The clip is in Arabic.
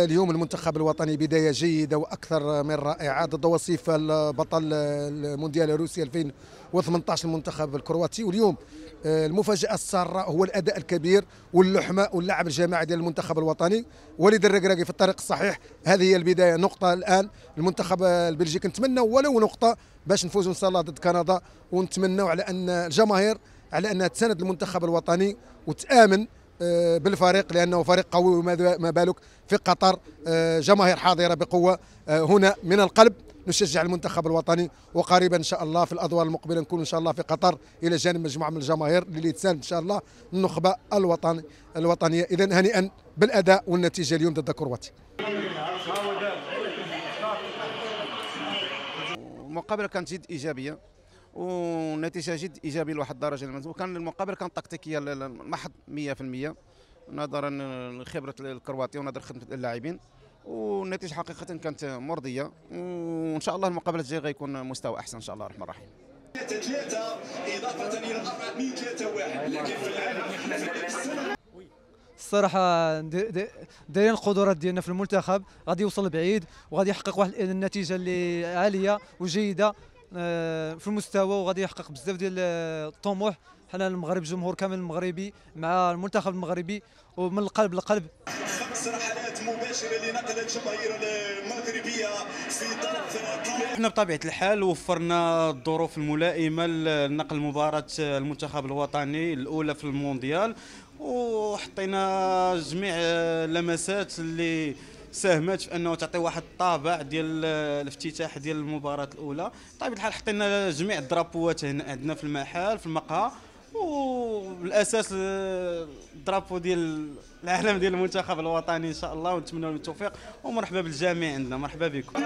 اليوم المنتخب الوطني بداية جيدة وأكثر من رائعة ضد وصيف البطل المونديال روسيا 2018 المنتخب الكرواتي. واليوم المفاجأة السارة هو الأداء الكبير واللحمة واللعب الجماعي ديال المنتخب الوطني. وليد الركراكي في الطريق الصحيح. هذه هي البداية، نقطة الآن المنتخب البلجيكي نتمنى ولو نقطة باش نفوزوا إن شاء الله ضد كندا، ونتمنوا على أن الجماهير على أنها تساند المنتخب الوطني وتآمن بالفريق، لأنه فريق قوي. وما بالك في قطر جماهير حاضرة بقوة. هنا من القلب نشجع المنتخب الوطني، وقريبا إن شاء الله في الأدوار المقبلة نكون إن شاء الله في قطر إلى جانب مجموعة من الجماهير اللي تساند إن شاء الله النخبة الوطنية. إذا هنيئا بالأداء والنتيجة اليوم ضد كرواتيا. المقابله كانت جد ايجابيه ونتيجه جد ايجابيه لواحد الدرجه المنزل. وكان المقابله كانت تكتيكيه محض 100% نظرا لخبره الكرواتيا ونظرا خدمه اللاعبين، والنتيجه حقيقه كانت مرضيه. وان شاء الله المقابله الجايه غيكون مستوى احسن ان شاء الله الرحمن الرحيم. 3 اضافه الى 4 من 3-1 لكن في الصراحه دايرين القدرات ديالنا في المنتخب، غادي يوصل بعيد وغادي يحقق واحد النتيجه اللي عاليه وجيده في المستوى، وغادي يحقق بزاف ديال الطموح. حنا المغرب جمهور كامل المغربي مع المنتخب المغربي ومن القلب للقلب. 5 رحلات مباشره لنقل الجماهير المغربيه في طرف احنا بطبيعه الحال وفرنا الظروف الملائمه لنقل مباراه المنتخب الوطني الاولى في المونديال، وحطينا جميع اللمسات اللي ساهمت في انه تعطي واحد الطابع ديال الافتتاح ديال المباراه الاولى. بطبيعه الحال حطينا جميع الدرابوات هنا عندنا في المحل في المقهى، وبالاساس الدرابو ديال العالم ديال المنتخب الوطني ان شاء الله، ونتمنوا لهم التوفيق ومرحبا بالجميع عندنا. مرحبا بكم.